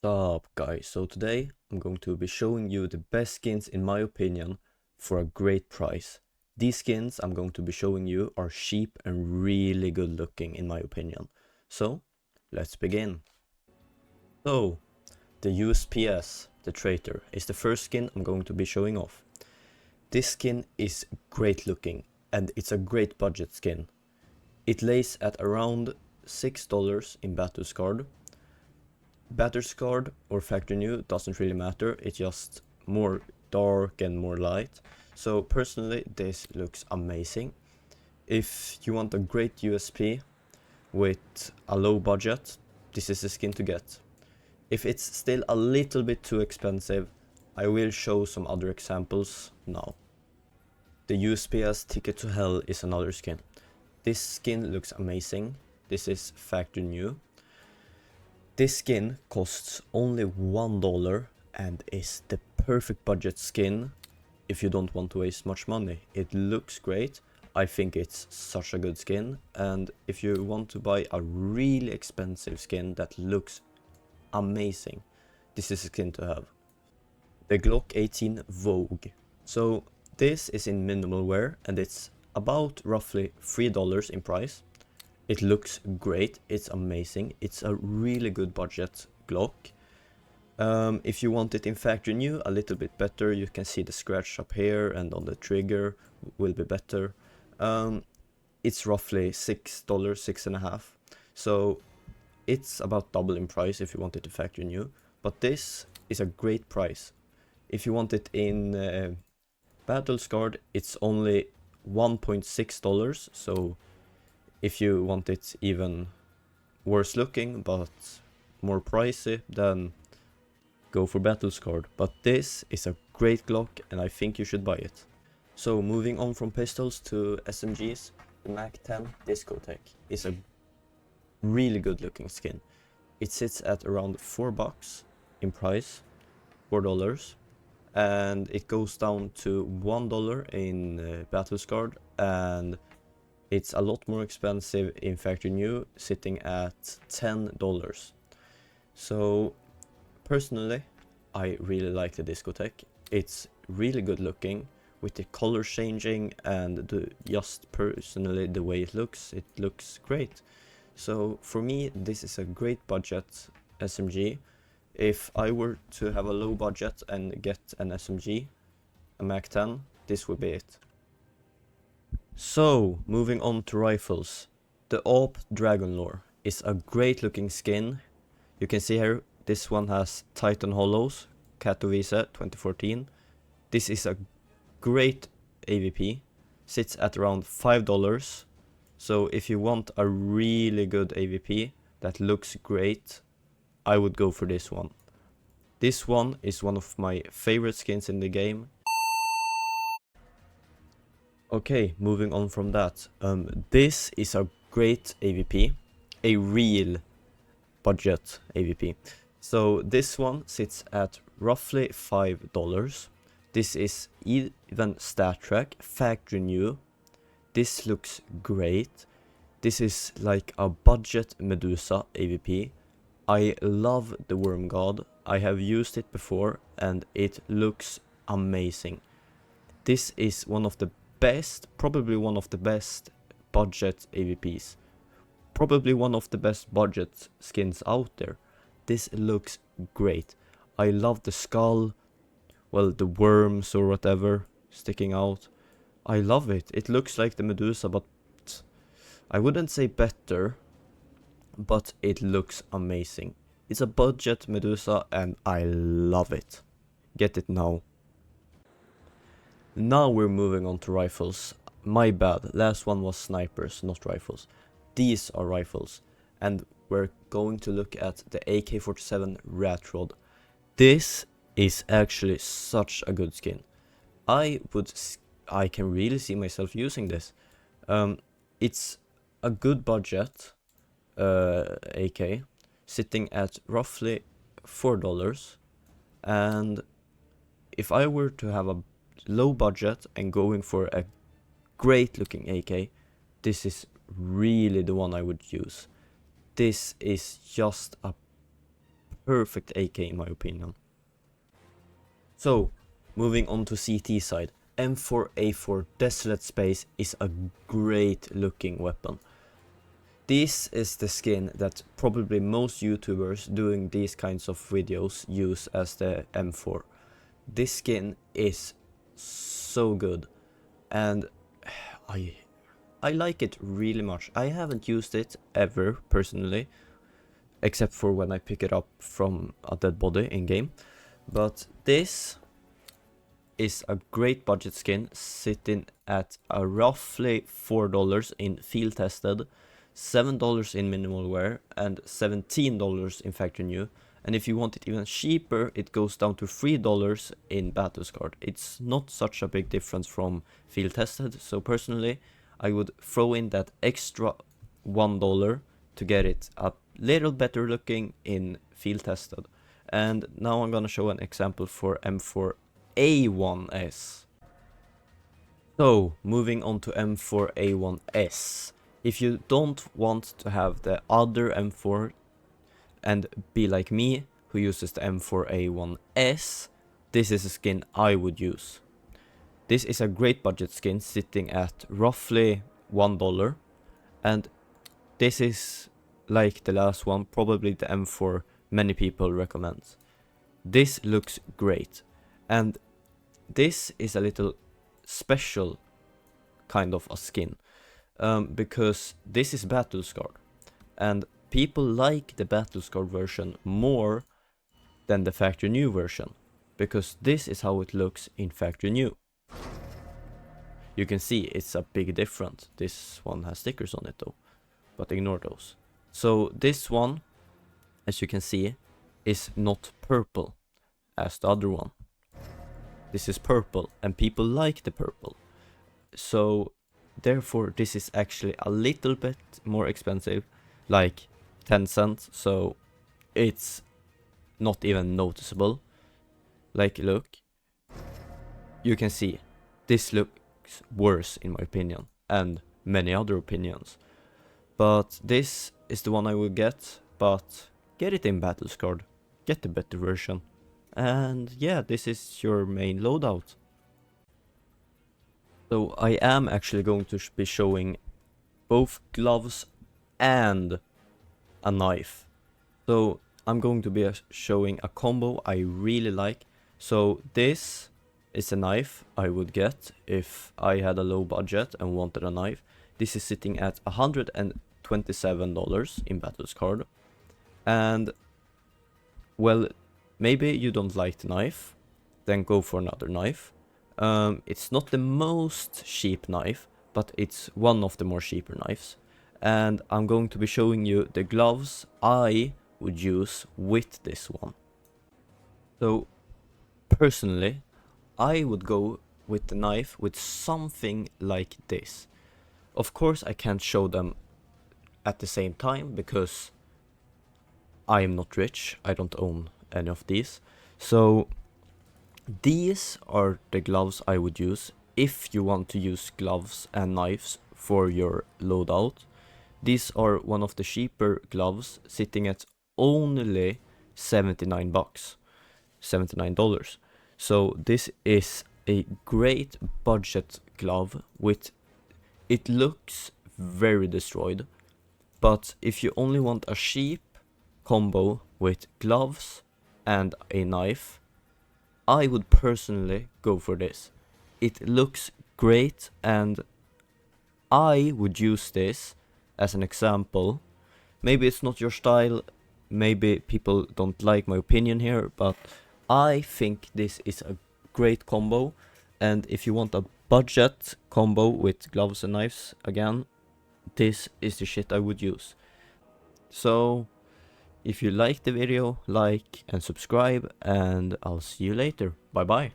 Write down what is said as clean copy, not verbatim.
Up guys, so today I'm going to be showing you the best skins in my opinion for a great price. These skins I'm going to be showing you are cheap and really good looking in my opinion. So let's begin. So the USPS, the Traitor, is the first skin I'm going to be showing off. This skin is great looking and it's a great budget skin. It lays at around $6 in Blasttrast. Blasttrast or factory new doesn't really matter, it's just more dark and more light. So personally this looks amazing. If you want a great USP with a low budget, this is the skin to get. If it's still a little bit too expensive, I will show some other examples now. The USPS Ticket to Hell is another skin. This skin looks amazing. This is factory new. This skin costs only $1 and is the perfect budget skin if you don't want to waste much money. It looks great. I think it's such a good skin, and if you want to buy a really expensive skin that looks amazing, this is a skin to have. The Glock 18 Vogue. So this is in minimal wear and it's about roughly $3 in price. It looks great, it's amazing, it's a really good budget Glock. If you want it in factory new, a little bit better, you can see the scratch up here and on the trigger will be better. It's roughly $6, $6.50, so it's about double in price if you want it in factory new, but this is a great price. If you want it in battle scarred, it's only $1.6, so if you want it even worse looking but more pricey, then go for battle scarred. But this is a great Glock and I think you should buy it. So moving on from pistols to SMGs, the Mac 10 Discotheque is a really good looking skin. It sits at around $4 in price, $4, and it goes down to $1 in battle scarred, and it's a lot more expensive in factory new, sitting at $10. So personally I really like the Discotheque. It's really good looking with the color changing and just personally the way it looks great. So for me this is a great budget SMG. If I were to have a low budget and get an SMG, a Mac 10, this would be it. So, moving on to rifles. The AWP Dragonlore is a great looking skin. You can see here, this one has Titan Hollows, Katowice 2014. This is a great AVP, sits at around $5. So if you want a really good AVP that looks great, I would go for this one. This one is one of my favorite skins in the game. Okay, moving on from that, this is a great AVP, a real budget AVP. So this one sits at roughly $5. This is even stat track, factory new. This looks great. This is like a budget Medusa AVP. I love the Worm God. I have used it before and it looks amazing. This is one of the best, probably one of the best budget AVPs. Probably one of the best budget skins out there. This looks great. I love the skull, well, the worms or whatever sticking out. I love it. It looks like the Medusa, but I wouldn't say better, but it looks amazing. It's a budget Medusa and I love it. Get it now. Now we're moving on to rifles. My bad, last one was snipers, not rifles. These are rifles, and we're going to look at the AK-47 Rat Rod. This is actually such a good skin. I can really see myself using this. It's a good budget AK, sitting at roughly $4, and if I were to have a low budget and going for a great looking AK, this is really the one I would use. This is just a perfect AK in my opinion. So, moving on to CT side, M4A4 Desolate Space is a great looking weapon. This is the skin that probably most YouTubers doing these kinds of videos use as the M4. This skin is so good, and I like it really much. I haven't used it ever personally, except for when I pick it up from a dead body in game. But this is a great budget skin, sitting at a roughly $4 in field tested, $7 in minimal wear, and $17 in factory new. And if you want it even cheaper, it goes down to $3 in Blasttrast. It's not such a big difference from field tested, so personally I would throw in that extra $1 to get it a little better looking in field tested. And now I'm gonna show an example for M4A1S. So, moving on to M4A1S. If you don't want to have the other M4 and be like me, who uses the M4A1S, this is a skin I would use. This is a great budget skin, sitting at roughly $1, and this is, like the last one, probably the M4 many people recommend. This looks great, and this is a little special kind of a skin, because this is Blasttrast, and people like the Blasttrast version more than the factory new version, because this is how it looks in factory new. You can see it's a big difference. This one has stickers on it though, but ignore those. So this one, as you can see, is not purple as the other one. This is purple, and people like the purple. So therefore this is actually a little bit more expensive, like 10 cents, so it's not even noticeable. Like, look, you can see this looks worse in my opinion, and many other opinions. But this is the one I will get, but get it in Blasttrast, get the better version. And yeah, this is your main loadout. So I am actually going to be showing both gloves and a knife. So I'm going to be showing a combo I really like. So this is a knife I would get if I had a low budget and wanted a knife. This is sitting at $127 in Blasttrast. And well, maybe you don't like the knife, then go for another knife. It's not the most cheap knife, but it's one of the more cheaper knives. And I'm going to be showing you the gloves I would use with this one. So personally, I would go with the knife with something like this. Of course I can't show them at the same time because I am not rich, I don't own any of these. So these are the gloves I would use if you want to use gloves and knives for your loadout. These are one of the cheaper gloves, sitting at only $79. So this is a great budget glove with, it looks very destroyed, but if you only want a cheap combo with gloves and a knife, I would personally go for this. It looks great, and I would use this as an example. Maybe it's not your style, maybe people don't like my opinion here, but I think this is a great combo. And if you want a budget combo with gloves and knives, again, this is the shit I would use. So if you liked the video, like and subscribe, and I'll see you later. Bye bye.